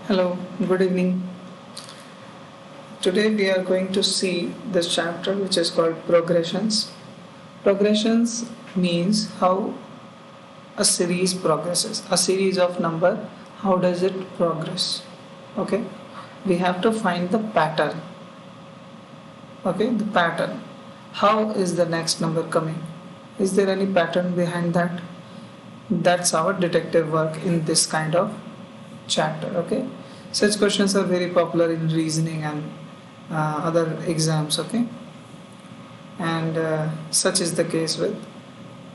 Hello, good evening. Today we are going to see this chapter which is called progressions. Progressions means how a series progresses. A series of number, how does it progress? Okay, we have to find the pattern. Okay, the pattern. How is the next number coming? Is there any pattern behind that? That's our detective work in this kind of chapter. Okay, such questions are very popular in reasoning and other exams. Okay, and such is the case with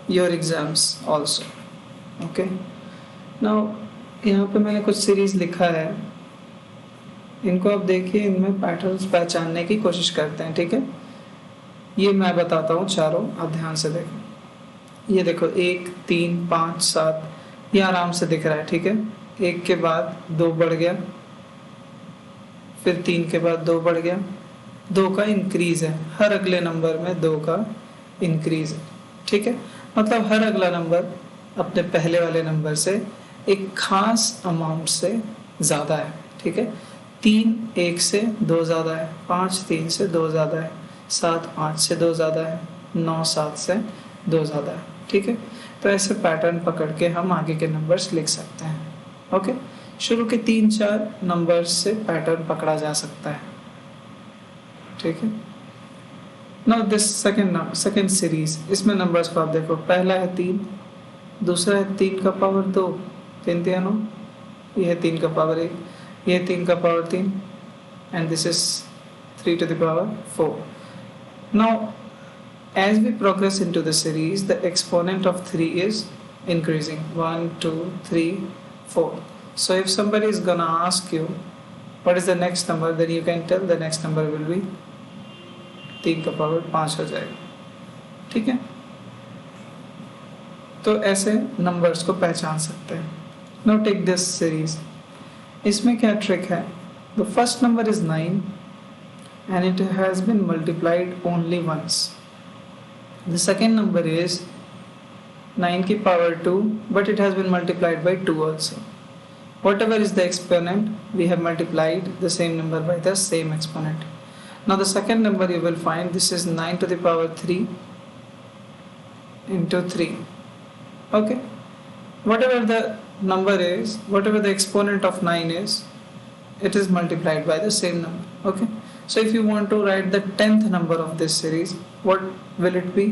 your exams also. Okay, now यहाँ पे मैंने कुछ series लिखा है, इनको आप देखिए, इनमें पैटर्न्स पहचानने की कोशिश करते हैं. ठीक है, ये मैं बताता हूँ चारों, आप ध्यान से देखो. ये देखो 1, 3, 5, 7, ये आराम से दिख रहा है. ठीक है, 1 के बाद 2 बढ़ गया, फिर 3 के बाद 2 बढ़ गया, 2 का इंक्रीज है, हर अगले नंबर में 2 का इंक्रीज है. ठीक है, मतलब हर अगला नंबर अपने पहले वाले नंबर से एक खास अमाउंट से ज़्यादा है. ठीक है, 3 1 से 2 ज़्यादा है, 5 3 से 2 ज़्यादा है, 7 5 से 2 ज़्यादा है, 9 7 से 2 ज़्यादा है. ठीक है, तो ऐसे पैटर्न पकड़ के हम आगे के नंबर्स लिख सकते हैं. ओके, शुरू के 3-4 नंबर्स से पैटर्न पकड़ा जा सकता है. ठीक है, नाउ दिस सेकेंड सीरीज, इसमें नंबर्स को आप देखो, पहला है 3, दूसरा है 3 का पावर 2, 3 3 9, ये है 3 का पावर 1, ये है 3 का power 3, and this is 3 to the power 4. Now as we progress into the series, the exponent of 3 is increasing, 1 2 3 4. So if somebody is gonna ask you what is the next number, then you can tell the next number will be 3 का power 5 हो जाएगा. ठीक है, तो ऐसे numbers को पहचान सकते हैं. नाउ टेक दिस सीरीज, इसमें क्या ट्रिक है? The first number is 9 and it has been multiplied only once. The second number is 9 की power 2, but it has been multiplied by 2 also. Whatever is the exponent, we have multiplied the same number by the same exponent. Now the second number you will find, this is 9 to the power 3 into 3. Okay, whatever the number is, whatever the exponent of 9 is, it is multiplied by the same number. Okay, so if you want to write the 10th number of this series, what will it be?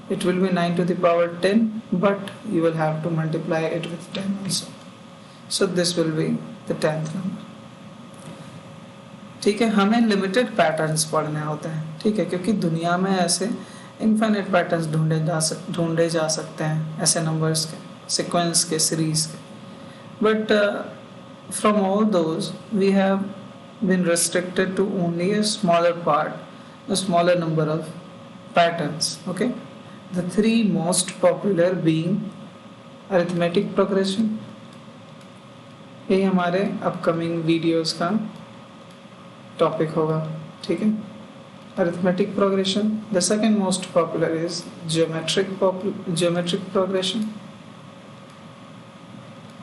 It will be 9 to the power 10, but you will have to multiply it with 10 also. So this will be the 10th number. ठीक है, हमें limited patterns पढ़ने होते हैं. ठीक है, क्योंकि दुनिया में ऐसे इनफाइनाइट पैटर्न्स ढूंढे जा सकते हैं, ऐसे नंबर्स के, सीक्वेंस के, सीरीज के. But from all those we have been restricted to only a smaller part, a smaller number of patterns. Okay, the 3 most popular being arithmetic progression, ये हमारे अपकमिंग वीडियोस का टॉपिक होगा. ठीक है, arithmetic progression. The second most popular is geometric progression,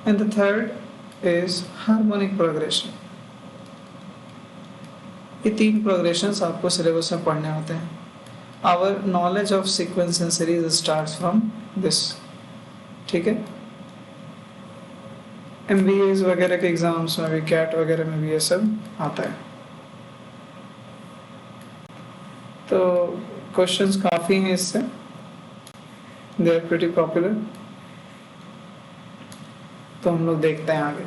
and the third is harmonic progression. ये 3 progressions आपको syllabus में पढ़ने होते हैं. Our knowledge of sequence and series starts from this. ठीक है, MBAs वगैरह के एग्जाम्स में भी, कैट वगैरह में भी ये सब आता है. तो क्वेश्चंस काफ़ी हैं इससे, दे आर प्रीटी पॉपुलर. तो हम लोग देखते हैं आगे.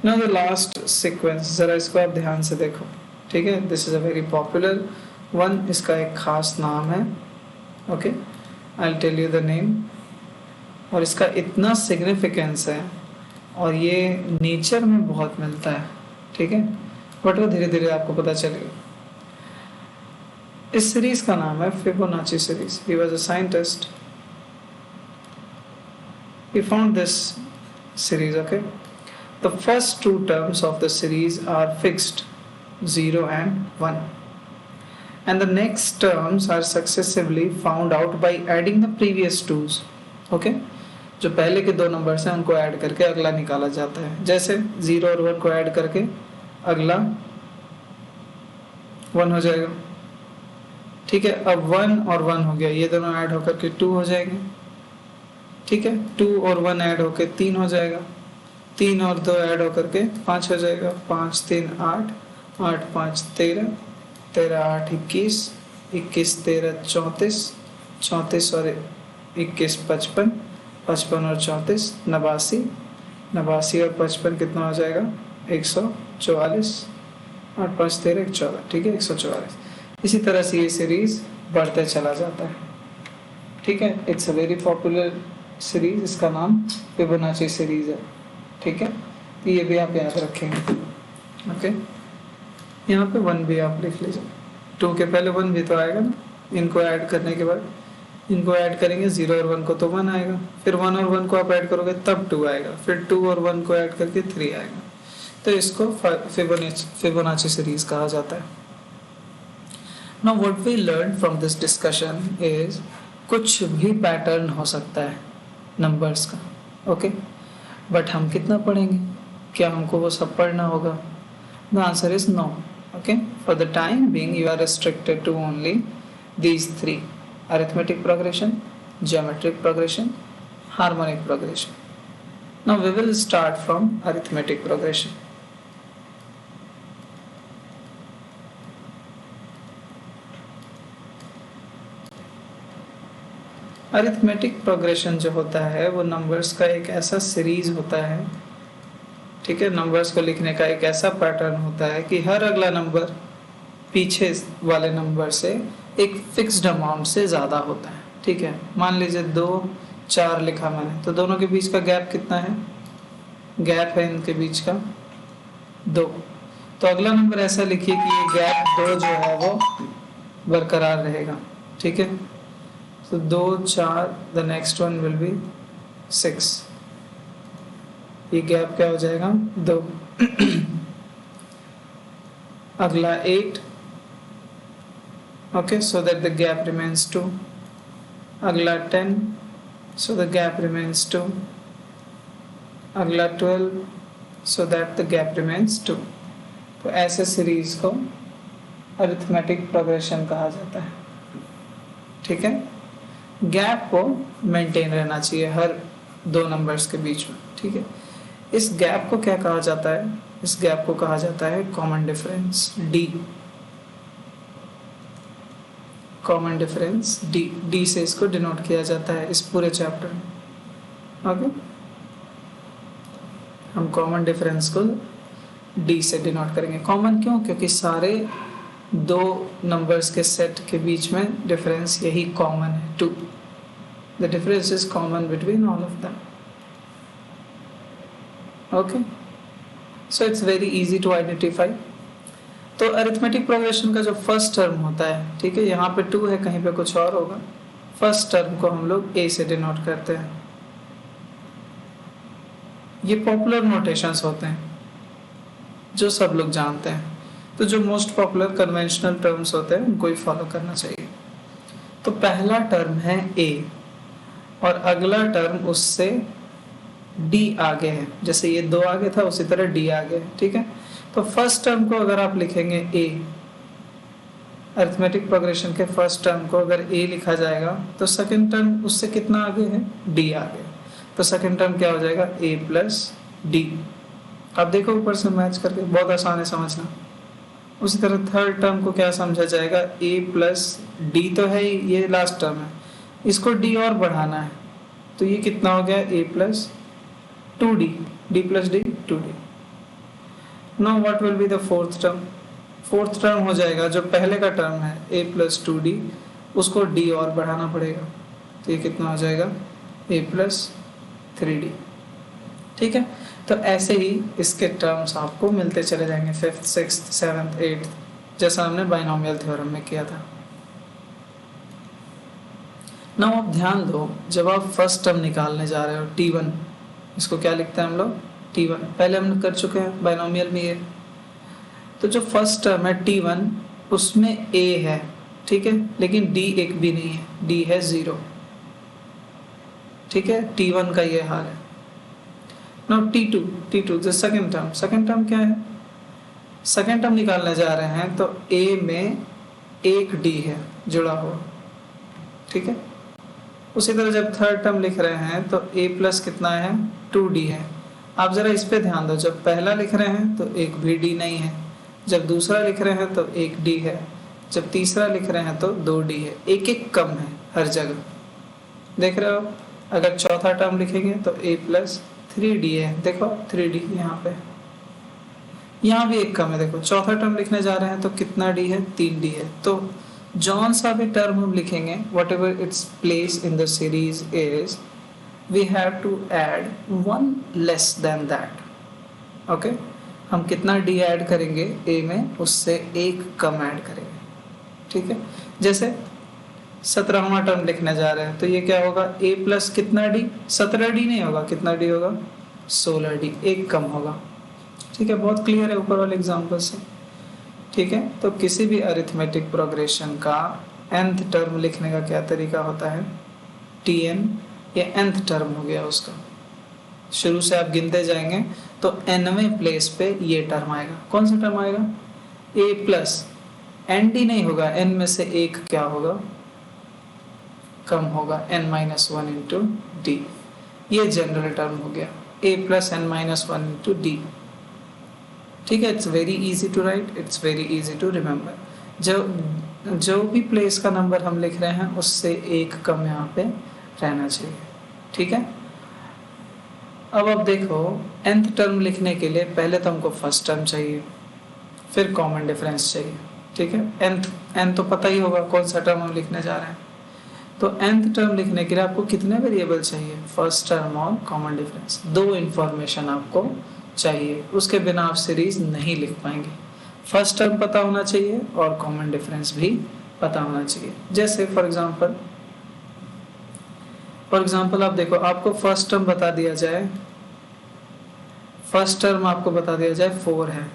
नाउ द लास्ट सीक्वेंस, ज़रा इसको आप ध्यान से देखो. ठीक है, this is a very popular one, इसका एक खास नाम है. Okay, I will tell you the name. और इसका इतना सिग्निफिकेंस है, और ये नेचर में बहुत मिलता है. ठीक है, बट वो धीरे धीरे आपको पता चलेगा. इस सीरीज का नाम है Fibonacci series. He was a scientist, he found this series. Okay, the first 2 terms of the series are fixed, 0 and 1, and the next terms are successively found out by adding the previous 2's. Okay, जो पहले के दो numbers हैं उनको add करके अगला निकाला जाता है। जैसे 0 और 1 को ऐड करके अगला 1 हो जाएगा, ठीक है। अब 1 और 1 हो गया, ये दोनों ऐड होकर के 2 हो जाएंगे, ठीक है। 2 और 1 ऐड होकर 3 हो जाएगा, 3 और 2 ऐड होकर के 5 हो जाएगा, 5 3 8, 8 5 13, 13 8 21, 21 13 34, 34 और 21 55, 55 और 34 89, 89 और 55 कितना हो जाएगा 144, 8 5 13 14, ठीक है 144। इसी तरह से ये सीरीज बढ़ते चला जाता है, ठीक है। It's a very popular series, इसका नाम फिबोनाची सीरीज है, ठीक है। तो ये भी आप याद रखेंगे, ओके। यहाँ पे 1 भी आप लिख लीजिए, 2 के पहले 1 भी तो आएगा ना, इनको ऐड करने के बाद इनको ऐड करेंगे 0 और 1 को तो 1 आएगा, फिर 1 और 1 को आप ऐड करोगे तब 2 आएगा, फिर 2 और 1 को ऐड करके 3 आएगा। तो इसको फिबोनाची सीरीज कहा जाता है। Now what we learned from this discussion is कुछ भी पैटर्न हो सकता है नंबर्स का, ओके। बट हम कितना पढ़ेंगे, क्या हमको वो सब पढ़ना होगा? The answer is no, okay. For the time being you are restricted to only these 3: arithmetic progression, geometric progression, harmonic progression. Now we will start from arithmetic progression. Arithmetic progression जो होता है वो नंबर्स का एक ऐसा series होता है, ठीक है। नंबर्स को लिखने का एक ऐसा पैटर्न होता है कि हर अगला नंबर पीछे वाले नंबर से एक फिक्स्ड अमाउंट से ज़्यादा होता है, ठीक है। मान लीजिए 2 4 लिखा मैंने, तो दोनों के बीच का गैप कितना है? गैप है इनके बीच का 2। तो अगला नंबर ऐसा लिखिए कि ये गैप 2 जो है वो बरकरार रहेगा, ठीक है। So 2 4, the next one will be 6, ये गैप क्या हो जाएगा 2। अगला 8, okay, so that the gap remains 2। अगला 10, so the gap remains 2। अगला 12, so that the gap remains 2। तो ऐसे सीरीज को अरिथमेटिक प्रोग्रेशन कहा जाता है, ठीक है। गैप को मेंटेन रहना चाहिए हर 2 नंबर्स के बीच में, ठीक है। इस गैप को क्या कहा जाता है? इस गैप को कहा जाता है common difference, D. Common difference D से इसको डिनोट किया जाता है इस पूरे चैप्टर में, ओके। हम कॉमन डिफरेंस को डी से डिनोट करेंगे। कॉमन क्यों? क्योंकि सारे 2 नंबर्स के सेट के बीच में डिफरेंस यही कॉमन है, 2। The difference is common between all of them, okay. So it's very easy to identify. तो अरिथमेटिक प्रोग्रेशन का जो फर्स्ट टर्म होता है, ठीक है, यहाँ पे 2 है, कहीं पे कुछ और होगा। फर्स्ट टर्म को हम लोग ए से डिनोट करते हैं। ये पॉपुलर नोटेशंस होते हैं जो सब लोग जानते हैं। तो जो मोस्ट पॉपुलर कन्वेंशनल टर्म्स होते हैं उनको ही फॉलो करना चाहिए। तो पहला टर्म है ए और अगला टर्म उससे डी आगे है। जैसे ये 2 आगे था उसी तरह डी आगे है, ठीक है। तो फर्स्ट टर्म को अगर आप लिखेंगे ए, अरिथमेटिक प्रोग्रेशन के फर्स्ट टर्म को अगर ए लिखा जाएगा तो सेकंड टर्म उससे कितना आगे है? डी आगे। तो सेकंड टर्म क्या हो जाएगा? ए प्लस डी। अब देखो ऊपर से मैच करके, बहुत आसान है समझना। उसी तरह थर्ड टर्म को क्या समझा जाएगा? ए प्लस डी तो है ही, ये लास्ट टर्म है, इसको डी और बढ़ाना है, तो ये कितना हो गया? A plus 2d, d plus d 2d। Now what will be the fourth term? Fourth term हो जाएगा जो पहले का टर्म है ए प्लस 2d, उसको डी और बढ़ाना पड़ेगा, तो ये कितना हो जाएगा? ए प्लस 3d, ठीक है। तो ऐसे ही इसके टर्म्स आपको मिलते चले जाएंगे 5th 6th 7th 8th, जैसा हमने बाइनोमियल थ्योरम में किया था। ना आप ध्यान दो, जब आप फर्स्ट टर्म निकालने जा रहे हो t1, इसको क्या लिखते हैं हम लोग? t1, पहले हम कर चुके हैं बाइनोमियल में ये। तो जो फर्स्ट टर्म है t1 उसमें a है, ठीक है, लेकिन d एक भी नहीं है, d है 0। ठीक है, T1 का ये हाल है। नाउ T2 जो सेकंड टर्म क्या है, सेकंड टर्म निकालने जा रहे हैं तो A में एक D है जुड़ा हुआ, ठीक है। उसी तरह जब थर्ड टर्म लिख रहे हैं तो A प्लस कितना है, 2D है। आप जरा इस पे ध्यान दो, जब पहला लिख रहे हैं तो एक भी D नहीं है, जब दूसरा लिख रहे हैं तो एक D है, जब तीसरा लिख रहे हैं तो 2D है, एक एक कम है हर जगह, देख रहे हो। अगर चौथा टर्म लिखेंगे तो A प्लस 3D है, देखो 3D यहाँ पे, यहाँ भी एक कम है, देखो चौथा टर्म लिखने जा रहे हैं तो कितना D है, 3D है। तो जौन सा भी टर्म हम लिखेंगे, whatever its place in the series is, we have to add one less than that. Okay, हम कितना D ऐड करेंगे A में, उससे एक कम ऐड करेंगे, ठीक है। जैसे 17वां टर्म लिखने जा रहे हैं तो ये क्या होगा, A प्लस कितना D, 17D नहीं होगा, कितना D होगा, 16D, एक कम होगा, ठीक है। बहुत क्लियर है ऊपर वाले एग्जाम्पल से, ठीक है। तो किसी भी अरिथमेटिक प्रोग्रेशन का nth टर्म लिखने का क्या तरीका होता है, Tn, ये nth टर्म हो गया उसका। शुरू से आप गिनते जाएंगे तो nवें प्लेस पे ये टर्म आएगा, कौन सा टर्म आएगा, A प्लस nd नहीं होगा, n में से एक क्या होगा, कम होगा, n माइनस 1 इंटू डी, ये जनरल टर्म हो गया, A plus n minus 1 into D, ठीक है। It's very easy to write, it's very easy to remember. जो भी प्लेस का नंबर हम लिख रहे हैं उससे एक कम यहाँ पे रहना चाहिए, ठीक है। अब देखो, nth टर्म लिखने के लिए पहले तो हमको फर्स्ट टर्म चाहिए, फिर कॉमन डिफरेंस चाहिए, ठीक है। n तो पता ही होगा कौन सा टर्म हम लिखने जा रहे हैं। तो nth टर्म लिखने के लिए आपको कितने वेरिएबल चाहिए, फर्स्ट टर्म और कॉमन डिफरेंस, दो इंफॉर्मेशन आपको चाहिए, उसके बिना आप सीरीज नहीं लिख पाएंगे। फर्स्ट टर्म पता होना चाहिए और कॉमन डिफरेंस भी पता होना चाहिए। जैसे फॉर एग्जांपल आप देखो, आपको फर्स्ट टर्म बता दिया जाए, फर्स्ट टर्म आपको बता दिया जाए 4 है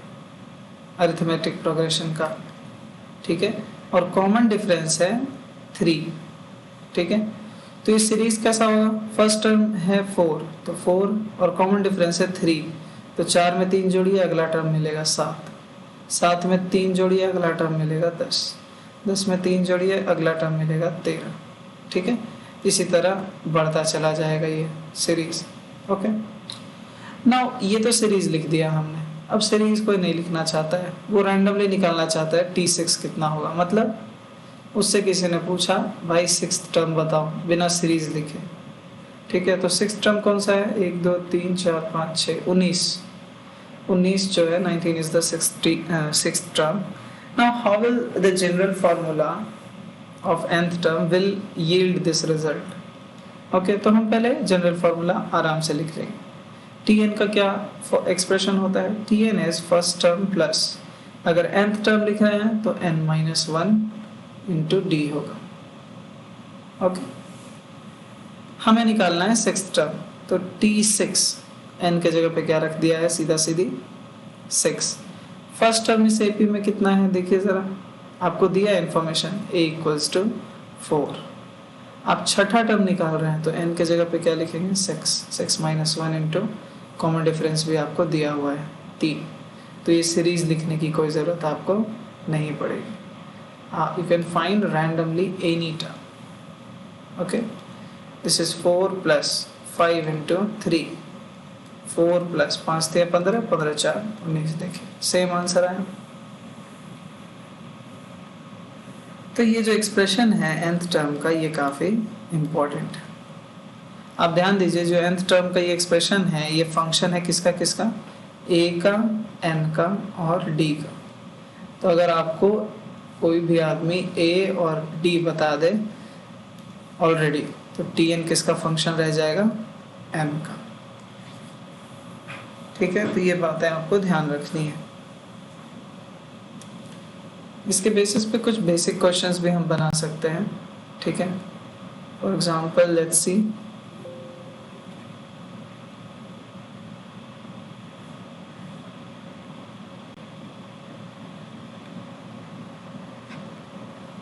अरिथमेटिक प्रोग्रेशन का, ठीक है, और कॉमन डिफरेंस है 3, ठीक है। तो ये सीरीज कैसा होगा, फर्स्ट टर्म है 4 तो 4 और कॉमन डिफरेंस है 3, तो 4 में 3 जोड़िए, अगला टर्म मिलेगा 7, 7 में 3 जोड़िए, अगला टर्म मिलेगा 10, 10 में 3 जोड़िए, अगला टर्म मिलेगा 13, ठीक है। इसी तरह बढ़ता चला जाएगा ये सीरीज। ओके, नाउ ये तो सीरीज लिख दिया हमने। अब सीरीज कोई नहीं लिखना चाहता है, वो रैंडमली निकालना चाहता है T6 कितना होगा। मतलब उससे किसी ने पूछा भाई 6th टर्म बताओ बिना सीरीज लिखे, ठीक है। तो 6th टर्म कौन सा है, 1 2 3 4 5 6 19 जो है 19 is the sixth term. Now how will the general formula of nth term will yield this result? Okay, तो हम पहले जनरल फार्मूला आराम से लिख लेंगे। Tn का क्या एक्सप्रेशन होता है, Tn is first term plus, अगर nth टर्म लिख रहे हैं तो n माइनस 1 इंटू डी होगा। ओके, हमें निकालना है 6th टर्म, तो T6 n के जगह पे क्या रख दिया है, सीधा सीधी 6। फर्स्ट टर्म इस AP में कितना है, देखिए जरा, आपको दिया इन्फॉर्मेशन a इक्वल्स टू 4। आप छठा टर्म निकाल रहे हैं तो n के जगह पे क्या लिखेंगे, 6 माइनस 1 इंटू कॉमन डिफरेंस भी आपको दिया हुआ है 3। तो ये सीरीज लिखने की कोई ज़रूरत आपको नहीं पड़ेगी, you can find randomly any term. Okay, this is 4 plus 5 into 3, 4 plus 5 थे 15, 15 4 19, देखिए सेम आंसर आया। तो ये जो एक्सप्रेशन है nth टर्म का, ये काफ़ी इम्पोर्टेंट है। आप ध्यान दीजिए, जो nth टर्म का ये एक्सप्रेशन है, ये फंक्शन है किसका किसका, a का, n का और d का। तो अगर आपको कोई भी आदमी a और d बता दे ऑलरेडी, तो tn किसका फंक्शन रह जाएगा, n का, ठीक है। तो ये बातें आपको ध्यान रखनी है। इसके बेसिस पे कुछ बेसिक क्वेश्चंस भी हम बना सकते हैं, ठीक है। फॉर एग्जांपल लेट्स सी,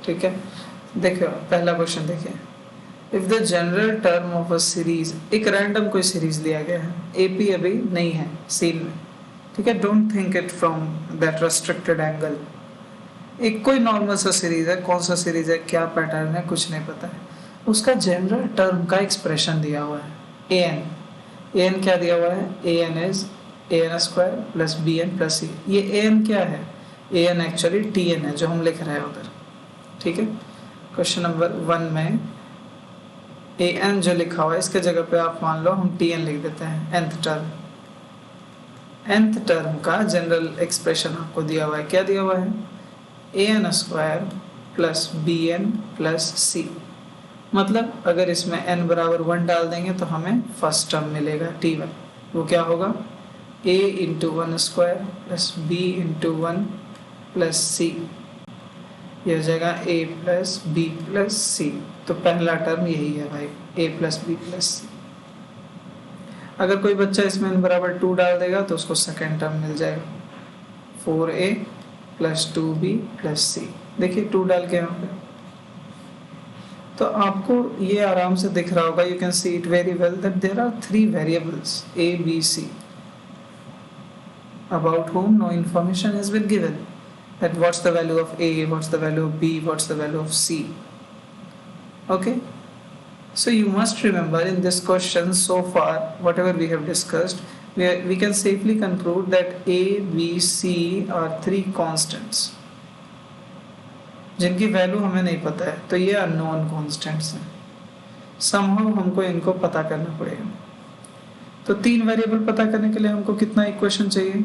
ठीक है। देखिए पहला क्वेश्चन देखिए, if the general term of a series, एक रैंडम कोई सीरीज दिया गया है, एपी अभी नहीं है सीन में, ठीक है, don't think it from that restricted angle. एक कोई नॉर्मल सा सीरीज है, कौन सा सीरीज है, क्या पैटर्न है, कुछ नहीं पता है, उसका जनरल टर्म का एक्सप्रेशन दिया हुआ है ए एन। ए एन क्या दिया हुआ है, a n is a n square plus b n plus c. ये ए एन क्या है, a n actually t n है जो हम लिख रहे हैं उधर, ठीक है। क्वेश्चन नंबर 1 में ए एन जो लिखा हुआ है इसके जगह पे आप मान लो हम टी एन लिख देते हैं, nth टर्म। nth टर्म का जनरल एक्सप्रेशन आपको दिया हुआ है, क्या दिया हुआ है, a n square plus b n plus c. मतलब अगर इसमें n बराबर 1 डाल देंगे तो हमें फर्स्ट टर्म मिलेगा t1, वो क्या होगा, a into 1 square plus b into 1 plus c, ये हो जाएगा a plus b plus c. तो पहला टर्म यही है भाई, a plus b plus c. अगर कोई बच्चा इसमें n बराबर 2 डाल देगा तो उसको सेकेंड टर्म मिल जाएगा, 4a प्लस 2b प्लस सी। देखिए 2 डाल के यहाँ पे, तो आपको ये आराम से दिख रहा होगा, you can see it very well that there are 3 variables a b c about whom no information has been given, that what's the value of a, what's the value of b, what's the value of c. Okay, so you must remember in this question so far whatever we have discussed, we can safely conclude that a b c are 3 constants जिनकी value हमें नहीं पता है, तो ये unknown constants हैं, somehow हमको इनको पता करना पड़ेगा। तो 3 वेरिएबल पता करने के लिए हमको कितना इक्वेशन चाहिए,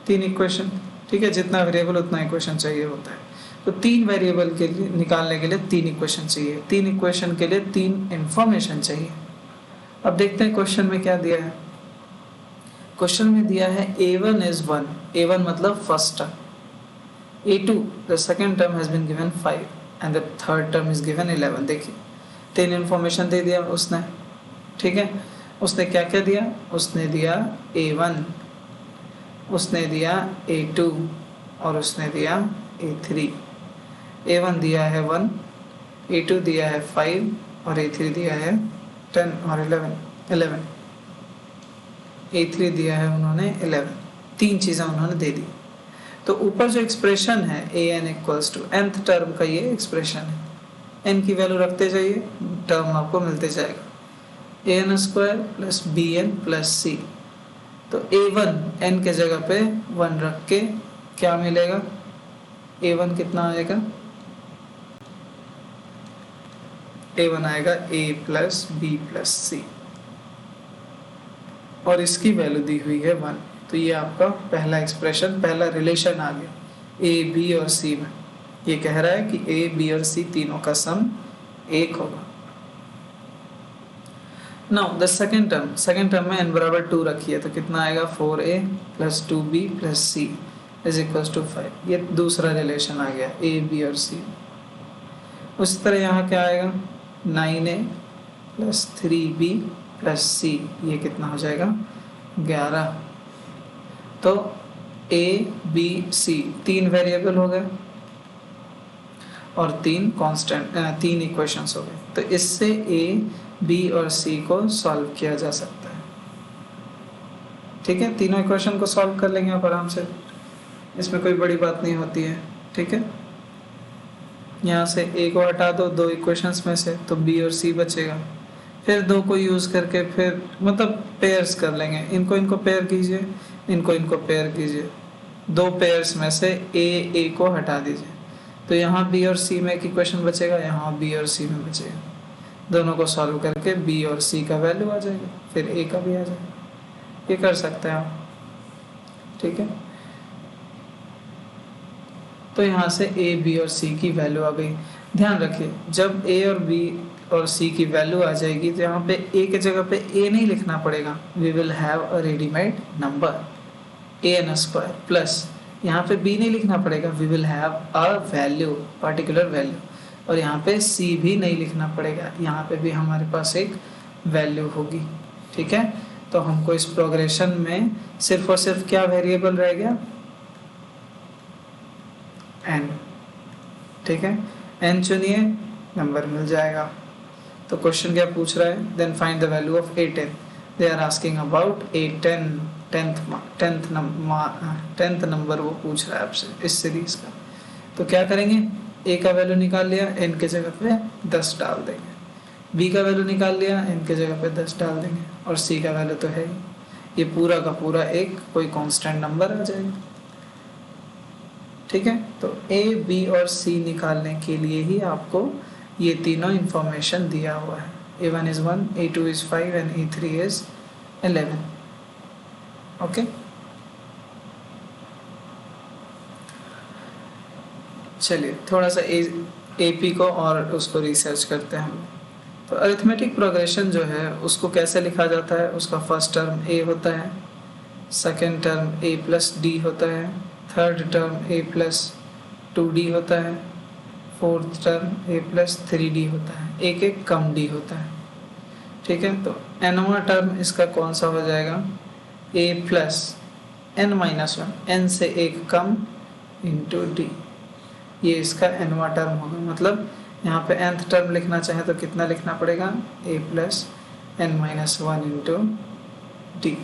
3 इक्वेशन, ठीक है, जितना वेरिएबल उतना इक्वेशन चाहिए होता है। तो 3 वेरिएबल के लिए निकालने के लिए 3 इक्वेशन चाहिए, 3 इक्वेशन के लिए 3 इंफॉर्मेशन चाहिए। अब देखते हैं क्वेश्चन में क्या दिया है। क्वेश्चन में दिया है a1 is 1, a1 मतलब first term, a2 the second term has been given 5 and the third term is given 11। देखिए 3 इंफॉर्मेशन दे दिया उसने, ठीक है। उसने क्या क्या दिया, उसने दिया a1, उसने दिया a2 और उसने दिया a3। a1 दिया है 1, a2 दिया है 5 और a3 दिया है 10 और 11, a3 दिया है उन्होंने 11। 3 चीज़ें उन्होंने दे दी। तो ऊपर जो एक्सप्रेशन है a n equals to nth term का ये एक्सप्रेशन है, n की वैल्यू रखते जाइए, टर्म आपको मिलते जाएगा, a n square plus b n plus c. तो a1 n के जगह पे 1 रख के क्या मिलेगा, a1 कितना आएगा, a1 आएगा a प्लस बी प्लस सी और इसकी वैल्यू दी हुई है 1। तो ये आपका पहला एक्सप्रेशन, पहला रिलेशन आ गया ए बी और सी में। ये कह रहा है कि ए बी और सी तीनों का सम 1 होगा। नाउ द सेकेंड टर्म में n बराबर 2 रखिए तो कितना आएगा, 4a plus 2b plus C is equal to 5। ये दूसरा रिलेशन आ गया ए बी और सी। उसी तरह यहाँ क्या आएगा, 9a plus 3b plus c, ये कितना हो जाएगा, 11। तो a b c 3 वेरिएबल हो गए और 3 कांस्टेंट, 3 इक्वेशंस हो गए। तो इससे a b और c को सॉल्व किया जा सकता है, ठीक है। तीनों इक्वेशन को सॉल्व कर लेंगे आप आराम से, इसमें कोई बड़ी बात नहीं होती है, ठीक है। यहाँ से a को हटा दो 2 इक्वेशंस में से तो b और c बचेगा, फिर 2 को यूज़ करके फिर मतलब पेयर्स कर लेंगे, इनको पेयर कीजिए, इनको पेयर कीजिए, 2 पेयर्स में से a को हटा दीजिए, तो यहाँ b और c में एक इक्वेशन बचेगा, यहाँ b और c में बचेगा। दोनों को सॉल्व करके b और c का वैल्यू आ जाएगा, फिर a का भी आ जाएगा। ये कर सकते हैं आप, ठीक है। तो यहाँ से a b और c की वैल्यू आ गई। ध्यान रखिए जब a और b और c की वैल्यू आ जाएगी तो यहाँ पे a के जगह पे a नहीं लिखना पड़ेगा, we will have a readymade number an square plus यहाँ पे b नहीं लिखना पड़ेगा, we will have a value, particular value. और यहाँ पे c भी नहीं लिखना पड़ेगा, यहाँ पे भी हमारे पास एक वैल्यू होगी, ठीक है। तो हमको इस प्रोग्रेशन में सिर्फ और सिर्फ क्या वेरिएबल रह गया, n, ठीक है। n चुनिए नंबर मिल जाएगा। तो क्वेश्चन क्या पूछ रहा है, then find the value of A10। They are asking about A10, tenth number वो पूछ रहा है आपसे इस सीरीज का। तो क्या करेंगे, A का वैल्यू निकाल लिया, n के जगह पे 10 डाल देंगे, B का वैल्यू निकाल लिया, n के जगह पे 10 डाल देंगे, और C का वैल्यू तो है ही, ये पूरा का पूरा एक कोई कांस्टेंट नंबर आ जाएगा। ठीक है, तो A, B और C निकालने के लिए ही आपको ये तीनों इंफॉर्मेशन दिया हुआ है। A1 is 1, A2 is 5 and A3 is 11। Okay, चलिए थोड़ा सा AP को और उसको रिसर्च करते हैं हम। तो अरिथमेटिक प्रोग्रेशन जो है उसको कैसे लिखा जाता है, उसका फर्स्ट टर्म A होता है, second term A plus D होता है, third term A plus 2D होता है, fourth term A plus 3D होता है, एक एक कम D होता है। ठीक है, तो nवां टर्म इसका कौन सा हो जाएगा, A प्लस n-1, n से एक कम इंटू D, ये इसका nवां टर्म होगा। मतलब यहाँ पे nth टर्म लिखना चाहे तो कितना लिखना पड़ेगा, A plus n-1 into D।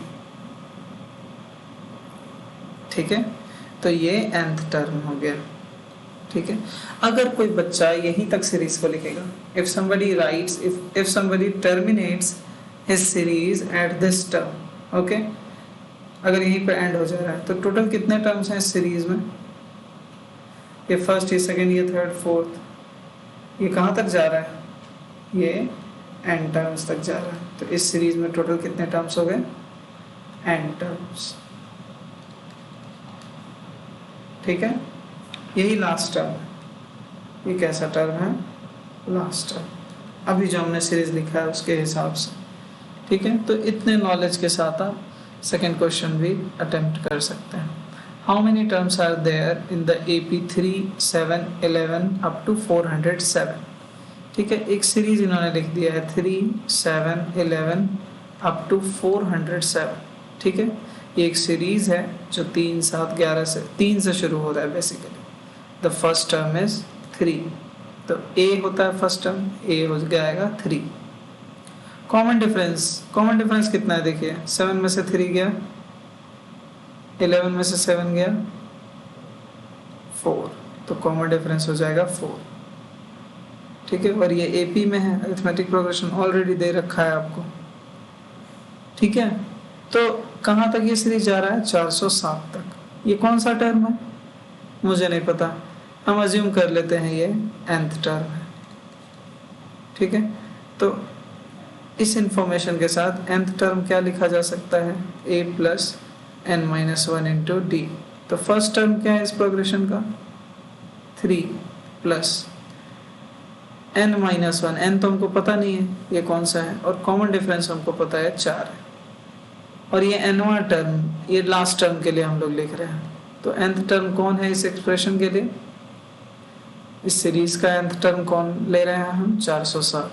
ठीक है, तो ये nth टर्म हो गया। ठीक है, अगर कोई बच्चा यहीं तक सीरीज को लिखेगा, if somebody terminates his series at this term, okay, अगर यहीं पे एंड हो जा रहा है तो टोटल कितने टर्म्स हैं इस सीरीज में, ये फर्स्ट, ये सेकंड, ये थर्ड, फोर्थ, ये कहाँ तक जा रहा है, ये n टर्म्स तक जा रहा है। तो इस सीरीज में टोटल कितने टर्म्स हो गए, n टर्म्स। ठीक है, यही लास्ट टर्म है। ये कैसा टर्म है, लास्ट टर्म, अभी जो हमने सीरीज लिखा है उसके हिसाब से। ठीक है, तो इतने नॉलेज के साथ आप सेकेंड क्वेश्चन भी अटेम्प्ट कर सकते हैं। How many terms are there in the AP 3, 7, 11 up to 407। ठीक है, एक सीरीज इन्होंने लिख दिया है 3, 7, 11 अप टू 407। ठीक है, ये एक सीरीज है जो 3, 7, 11 से 3 से शुरू हो रहा है basically. The first term is 3, तो A होता है फर्स्ट टर्म, A हो जाएगा 3। कॉमन डिफरेंस कितना है, देखिए 7 में से 3 गया, 11 में से 7 गया, 4, तो कॉमन डिफरेंस हो जाएगा 4। ठीक है, और ये AP में है, अरिथमेटिक प्रोग्रेशन ऑलरेडी दे रखा है आपको। ठीक है, तो कहाँ तक ये सीरीज जा रहा है, 407 तक। ये कौन सा टर्म है मुझे नहीं पता, हम अज्यूम कर लेते हैं ये nth टर्म है। ठीक है, तो इस इंफॉर्मेशन के साथ nth टर्म क्या लिखा जा सकता है, A plus n-1 into D। तो फर्स्ट टर्म क्या है इस प्रोग्रेशन का, 3 प्लस n-1, n तो हमको पता नहीं है ये कौन सा है, और कॉमन डिफरेंस हमको पता है 4 है, और ये nवां टर्म, ये लास्ट टर्म के लिए हम लोग लिख रहे हैं। तो nth टर्म कौन है इस एक्सप्रेशन के लिए, इस सीरीज का nth टर्म कौन ले रहे हैं हम, 407,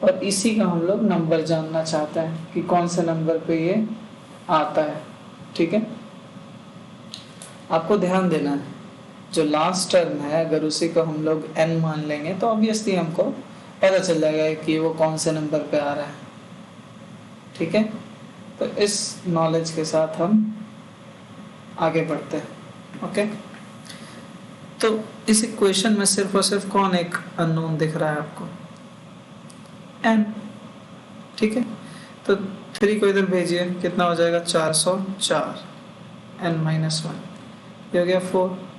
और इसी का हम लोग नंबर जानना चाहते हैं कि कौन से नंबर पे ये आता है। ठीक है, आपको ध्यान देना है, जो लास्ट टर्म है अगर उसी को हम लोग n मान लेंगे तो ऑब्वियसली हमको पता चल जाएगा कि वो कौन से नंबर पे आ रहा है। ठीक है, तो इस नॉलेज के साथ हम आगे बढ़ते हैं। ओके, तो इस इक्वेशन में सिर्फ और सिर्फ कौन एक अननोन दिख रहा है आपको, n। ठीक है, तो 3 को इधर भेजिए, कितना हो जाएगा, 404, n-1, ये हो गया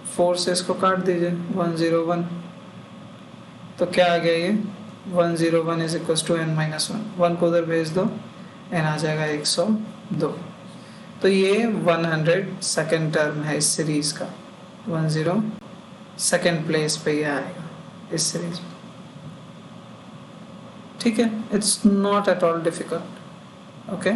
4 से इसको काट दीजिए, 101, तो क्या आ गया ये 101 इज इक्वल टू n-1, 1 को उधर भेज दो, n आ जाएगा 102। तो ये 100 सेकेंड टर्म है इस सीरीज का, 10 सेकेंड प्लेस पे ये आएगा इस सीरीज में। ठीक है, it's not at all difficult. Okay,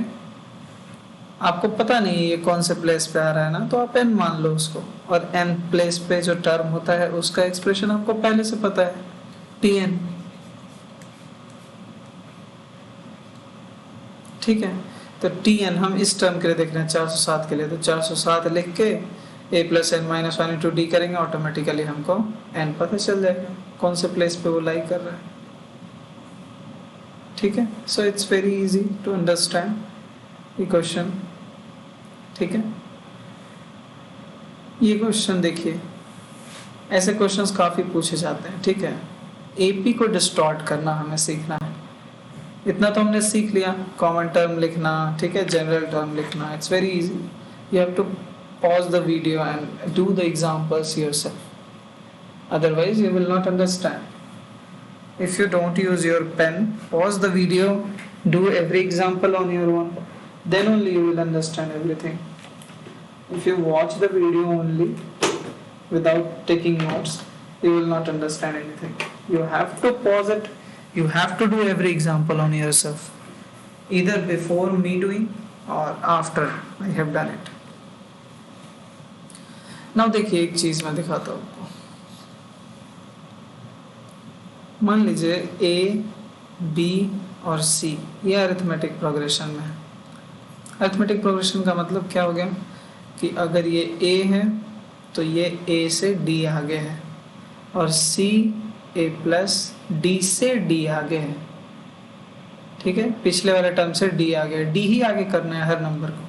आपको पता नहीं है ये कौन से प्लेस पे आ रहा है ना, तो आप n मान लो उसको, और n प्लेस पे जो टर्म होता है उसका एक्सप्रेशन आपको पहले से पता है, Tn। ठीक है, तो Tn हम इस टर्म के लिए देख रहे हैं 407 के लिए, तो 407 लिख के A plus n-1 into D करेंगे, ऑटोमेटिकली हमको n पता चल जाएगा। कौन से प्लेस पे वो लाई कर रहा है। ठीक है, so it's very easy to understand ये क्वेश्चन। ठीक है, ये क्वेश्चन देखिए, ऐसे क्वेश्चंस काफ़ी पूछे जाते हैं। ठीक है, एपी को डिस्टॉर्ट करना हमें सीखना है। इतना तो हमने सीख लिया, कॉमन टर्म लिखना, ठीक है, जनरल टर्म लिखना, it's very easy. You have to pause the video and do the examples yourself, otherwise you will not understand. If you don't use your pen, pause the video, do every example on your own, then only you will understand everything. If you watch the video only without taking notes, you will not understand anything. You have to pause it, you have to do every example on yourself, either before me doing or after I have done it. Now देखिए, एक चीज मैं दिखाता हूँ आपको। मान लीजिए ए, B और सी ये अरिथमेटिक प्रोग्रेशन में है। अरिथमेटिक प्रोग्रेशन का मतलब क्या हो गया कि अगर ये ए है तो ये ए से डी आगे है, और सी ए प्लस डी से डी आगे है। ठीक है, पिछले वाले टर्म से डी आगे है, डी ही आगे करना है हर नंबर को।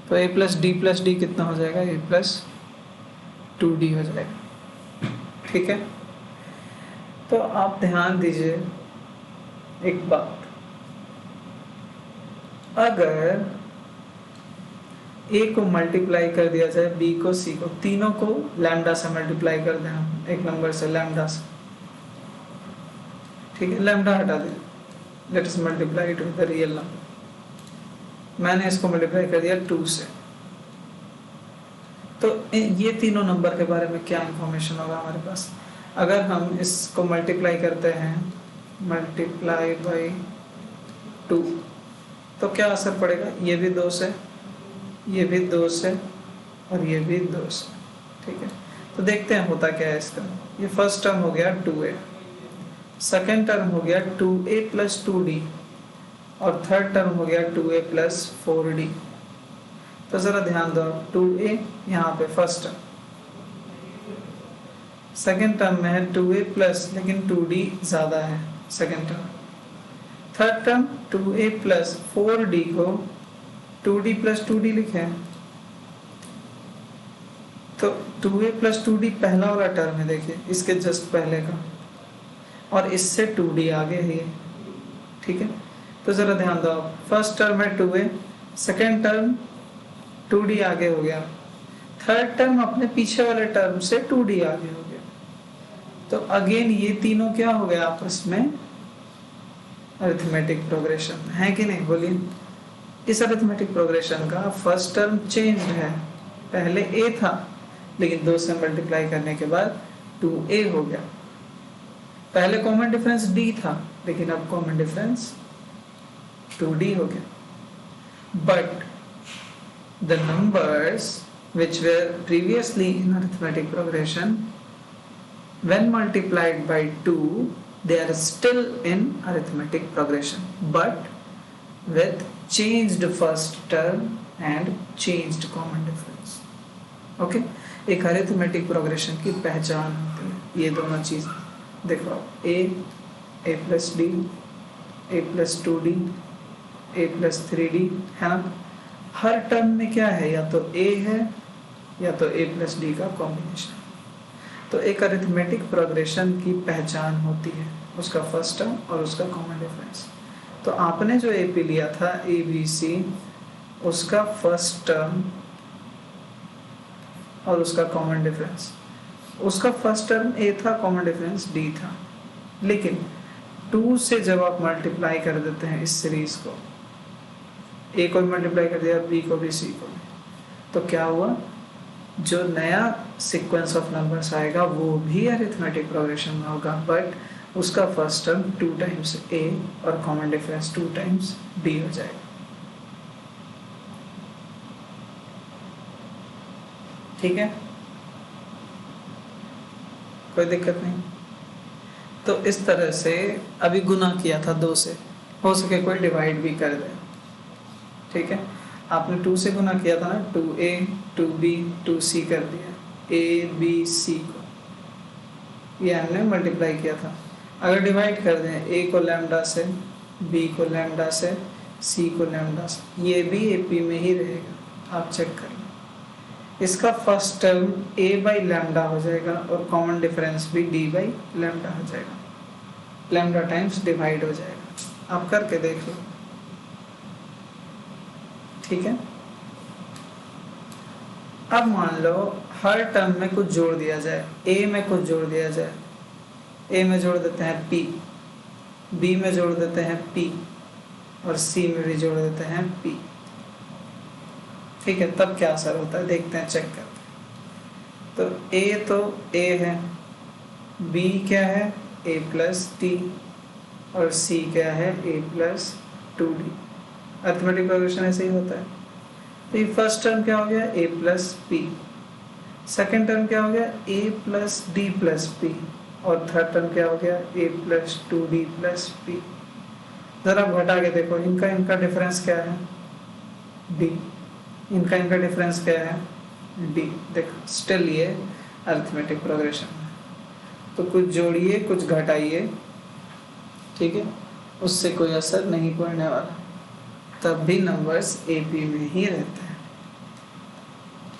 तो ए प्लस डी कितना हो जाएगा, ए प्लस 2d हो जाएगा। ठीक है, तो आप ध्यान दीजिए एक बात, अगर a को मल्टीप्लाई कर दिया जाए b को c को, तीनों को लैम्डा से मल्टीप्लाई कर दें हम एक नंबर से, लैम्डा से। ठीक है, लैम्डा हटा दें, let us multiply it with the real number. मैंने इसको मल्टीप्लाई कर दिया 2 से, तो ये तीनों नंबर के बारे में क्या इंफॉर्मेशन होगा हमारे पास। अगर हम इसको मल्टीप्लाई करते हैं, मल्टीप्लाई बाई 2, तो क्या असर पड़ेगा, ये भी 2 से, ये भी 2 से, और ये भी 2 से। ठीक है, तो देखते हैं होता क्या है इसका। ये फर्स्ट टर्म हो गया 2a, सेकेंड टर्म हो गया 2a प्लस 2d, और थर्ड टर्म हो गया 2a प्लस 4d। तो जरा ध्यान दो, 2a यहाँ पे फर्स्ट टर्म, सेकेंड टर्म में है 2a प्लस, लेकिन 2d ज्यादा है second term. Third term 2a plus 4d को 2d प्लस 2d लिखे हैं, तो 2a प्लस 2d पहला वाला टर्म है, देखिए इसके जस्ट पहले का, और इससे 2d आगे है। ठीक है, तो जरा ध्यान दो, फर्स्ट टर्म है 2a, सेकेंड टर्म 2d आगे हो गया, थर्ड टर्म अपने पीछे वाले टर्म से 2d आगे हो गया। तो अगेन ये तीनों क्या हो गया आपस में, अरिथमेटिक प्रोग्रेशन है कि नहीं, बोलिए। इस अरिथमेटिक प्रोग्रेशन का फर्स्ट टर्म चेंज है, पहले a था लेकिन 2 से मल्टीप्लाई करने के बाद 2a हो गया। पहले कॉमन डिफरेंस d था लेकिन अब कॉमन डिफरेंस 2d हो गया। But the numbers which were previously in arithmetic progression, when multiplied by 2, they are still in arithmetic progression, but with changed first term and changed common difference. Okay, एक arithmetic progression की पहचान होती है ये दोनों चीज। देखो, a plus d, a plus 2d, a plus 3d है ना। हर टर्म में क्या है, या तो a है या तो a प्लस डी का कॉम्बिनेशन। तो एक अरिथमेटिक प्रोग्रेशन की पहचान होती है उसका फर्स्ट टर्म और उसका कॉमन डिफरेंस। तो आपने जो AP लिया था ABC, उसका फर्स्ट टर्म और उसका कॉमन डिफरेंस, उसका फर्स्ट टर्म A था, कॉमन डिफरेंस D था, लेकिन 2 से जब आप मल्टीप्लाई कर देते हैं इस सीरीज को, A को भी मल्टीप्लाई कर दिया, B को भी, C को भी, तो क्या हुआ, जो नया सीक्वेंस ऑफ नंबर्स आएगा वो भी अरिथमेटिक प्रोग्रेशन में होगा, बट उसका फर्स्ट टर्म 2 टाइम्स A और कॉमन डिफरेंस 2 टाइम्स B हो जाएगा। ठीक है, कोई दिक्कत नहीं। तो इस तरह से अभी गुना किया था 2 से, हो सके कोई डिवाइड भी कर दे। ठीक है, आपने 2 से गुना किया था ना, 2a 2b 2c कर दिया, a b c को, ये हमने मल्टीप्लाई किया था। अगर डिवाइड कर दें ए को लैम्डा से, बी को लैम्डा से, सी को लैम्डा से, ये भी ए पी में ही रहेगा, आप चेक कर लें। इसका first term A by lambda हो जाएगा और कॉमन डिफरेंस भी डी बाई लैम्डा हो जाएगा, लैम्डा टाइम्स डिवाइड हो जाएगा। आप करके देख लो, ठीक है। अब मान लो हर टर्म में कुछ जोड़ दिया जाए, ए में कुछ जोड़ दिया जाए, ए में जोड़ देते हैं पी, बी में जोड़ देते हैं पी और सी में भी जोड़ देते हैं पी, ठीक है। तब क्या असर होता है देखते हैं, चेक करते हैं। तो ए है, बी क्या है ए प्लस टी और सी क्या है ए प्लस 2d। अर्थमेटिक प्रोग्रेशन ऐसे ही होता है। तो ये फर्स्ट टर्म क्या हो गया a plus P, second term क्या हो गया a plus D plus P और थर्ड टर्म क्या हो गया a plus 2d plus P. जरा घटा के देखो, इनका डिफरेंस क्या है डी, इनका डिफरेंस क्या है डी। देखो स्टिल ये अरिथमेटिक प्रोग्रेशन है। तो कुछ जोड़िए कुछ घटाइए, ठीक है, उससे कोई असर नहीं पड़ने वाला, तब भी नंबर्स एपी में ही रहते हैं,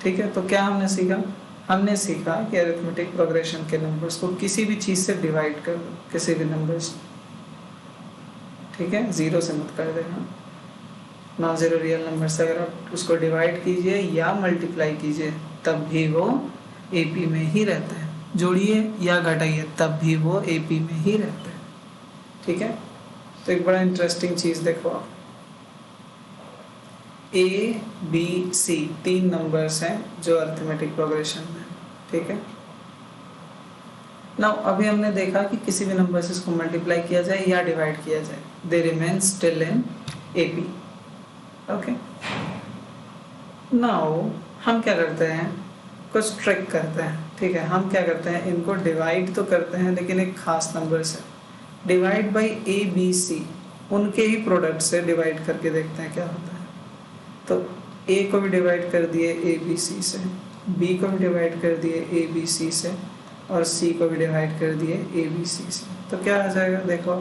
ठीक है। तो क्या हमने सीखा? हमने सीखा कि अरिथमेटिक प्रोग्रेशन के नंबर्स को किसी भी चीज़ से डिवाइड कर दो, किसी भी नंबर्स, ठीक है, जीरो से मत कर देना। नॉन जीरो रियल नंबर से अगर आप उसको डिवाइड कीजिए या मल्टीप्लाई कीजिए तब भी वो एपी में ही रहता है, जोड़िए या घटाइए तब भी वो एपी में ही रहता है, ठीक है। तो एक बड़ा इंटरेस्टिंग चीज़ देखो आप, ए बी सी तीन नंबर्स हैं जो अरिथमेटिक प्रोग्रेशन में, ठीक है। नाउ अभी हमने देखा कि किसी भी नंबर से इसको मल्टीप्लाई किया जाए या डिवाइड किया जाए, they remain still in AP, okay. Now हम क्या करते हैं, कुछ ट्रिक करते हैं, ठीक है। हम क्या करते हैं, इनको डिवाइड तो करते हैं लेकिन एक खास नंबर से, divide by A B C, उनके ही प्रोडक्ट से डिवाइड करके देखते हैं क्या होता है। तो ए को भी डिवाइड कर दिए ए बी सी से, बी को भी डिवाइड कर दिए ए बी सी से और सी को भी डिवाइड कर दिए ए बी सी से। तो क्या आ जाएगा देखो,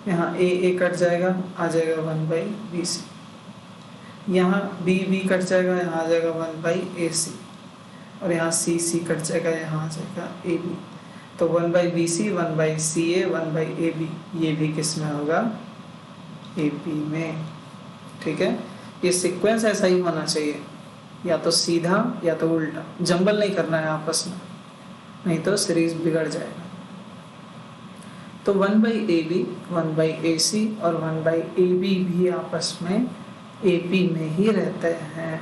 यहाँ ए कट जाएगा, आ जाएगा 1/bc, यहाँ बी कट जाएगा, यहाँ आ जाएगा 1/ac और यहाँ सी कट जाएगा, यहाँ आ जाएगा ab। तो 1/bc 1/ca 1/ab, ये भी किस में होगा ap में, ठीक है। ये सीक्वेंस ऐसा ही होना चाहिए, या तो सीधा या तो उल्टा, जंबल नहीं करना है आपस में, नहीं तो सीरीज बिगड़ जाएगा। तो 1/ab 1/ac और 1/ab भी आपस में AP में ही रहते हैं,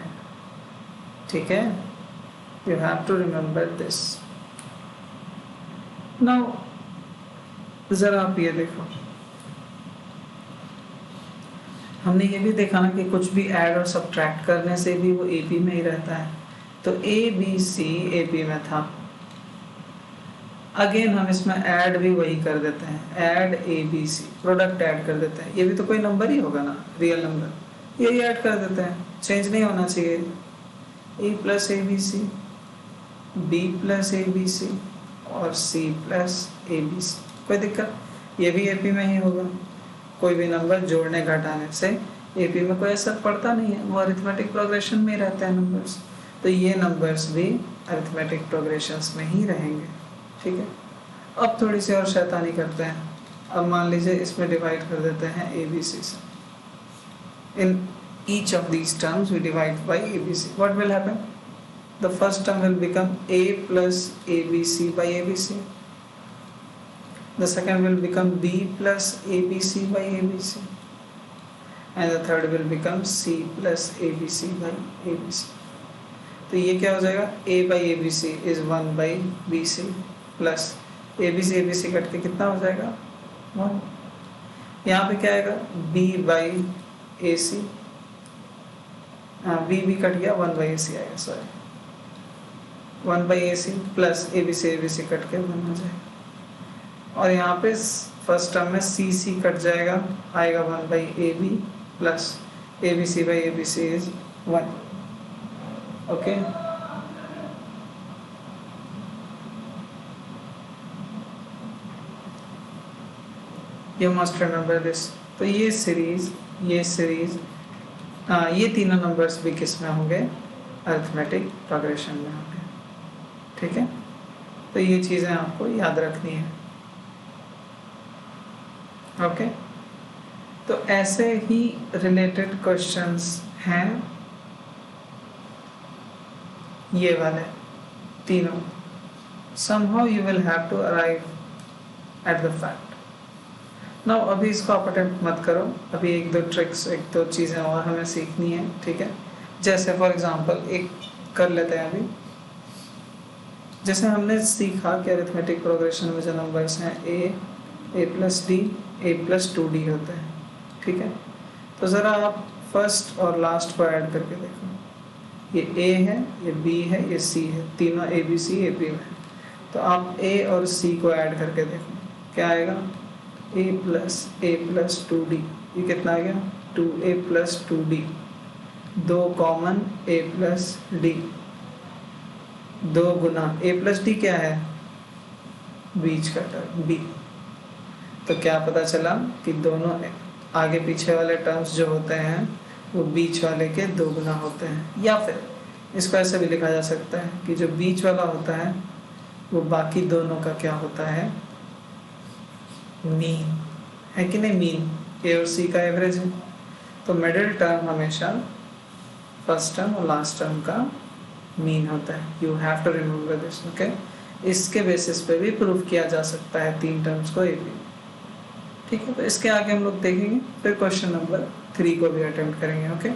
ठीक है। You have to remember this. Now जरा आप ये देखो, हमने ये भी देखा ना कि कुछ भी ऐड और सब्ट्रैक्ट करने से भी वो AP में ही रहता है। तो ABC AP में था, अगेन हम इसमें ऐड भी वही कर देते हैं, ऐड ABC, प्रोडक्ट ऐड कर देते हैं। ये भी तो कोई नंबर ही होगा ना, रियल नंबर, यही ऐड कर देते हैं, चेंज नहीं होना चाहिए। A plus ABC, B plus ABC और C प्लस ABC, कोई दिक्कत, ये भी AP में ही होगा। कोई भी नंबर जोड़ने घटाने से AP में कोई असर पड़ता नहीं है, वो अरिथमेटिक प्रोग्रेशन में रहते हैं नंबर्स। तो ये नंबर्स भी अरिथमेटिक प्रोग्रेशंस में ही रहेंगे, ठीक है। अब थोड़ी सी और शैतानी करते हैं। अब मान लीजिए इसमें डिवाइड कर देते हैं ABC से। In each of these terms we divide by ABC. What will happen? The first term will become A plus ABC by ABC. The second will become B plus ABC by ABC. And the third will become C plus ABC by ABC. तो ये क्या हो जाएगा, A by ABC is 1/BC plus ABC cut के कितना हो जाएगा 1। यहाँ पे क्या आएगा B by AC, B cut गया 1/AC आएगा, sorry 1/AC plus ABC cut के 1 हो जाएगा। और यहाँ पे फर्स्ट टर्म में C कट जाएगा, आएगा 1/AB plus ABC is 1, okay. You must remember this. तो ये सीरीज ये तीनों नंबर्स भी किस में होंगे, अरिथमेटिक प्रोग्रेशन में होंगे। ठीक है, तो ये चीज़ें आपको याद रखनी है। ओके, तो ऐसे ही रिलेटेड क्वेश्चंस हैं ये वाले तीनों। somehow you will have to arrive at the fact। Now अभी इसको आप अटेम्प्ट मत करो, अभी एक दो ट्रिक्स, एक दो चीज़ें और हमें सीखनी है। ठीक है, जैसे फॉर एग्जांपल एक कर लेते हैं अभी। जैसे हमने सीखा कि अरिथमेटिक प्रोग्रेशन में जो नंबर्स हैं ए प्लस डी, ए प्लस 2d होते हैं। ठीक है, तो ज़रा आप फर्स्ट और लास्ट को ऐड करके देखो। ये ए है, ये बी है, ये सी है, तीनों ए बी सी ए बी है। तो आप ए और सी को ऐड करके देखो क्या आएगा, ए प्लस 2d, ये कितना आ गया 2a प्लस 2d, दो कॉमन a प्लस डी, दो गुना a प्लस डी क्या है, बीच का टर्म b। तो क्या पता चला कि दोनों आगे पीछे वाले टर्म्स जो होते हैं वो बीच वाले के दो गुना होते हैं। या फिर इसको ऐसे भी लिखा जा सकता है कि जो बीच वाला होता है वो बाकी दोनों का क्या होता है, मीन है कि नहीं। मीन ए और सी का एवरेज है, तो मिडिल टर्म हमेशा फर्स्ट टर्म और लास्ट टर्म का मीन होता है। You have to remember this. Okay, इसके बेसिस पे भी प्रूव किया जा सकता है तीन टर्म्स को ए बी। ठीक है, तो इसके आगे हम लोग देखेंगे, फिर क्वेश्चन नंबर 3 को भी अटेम्प्ट करेंगे। ओके।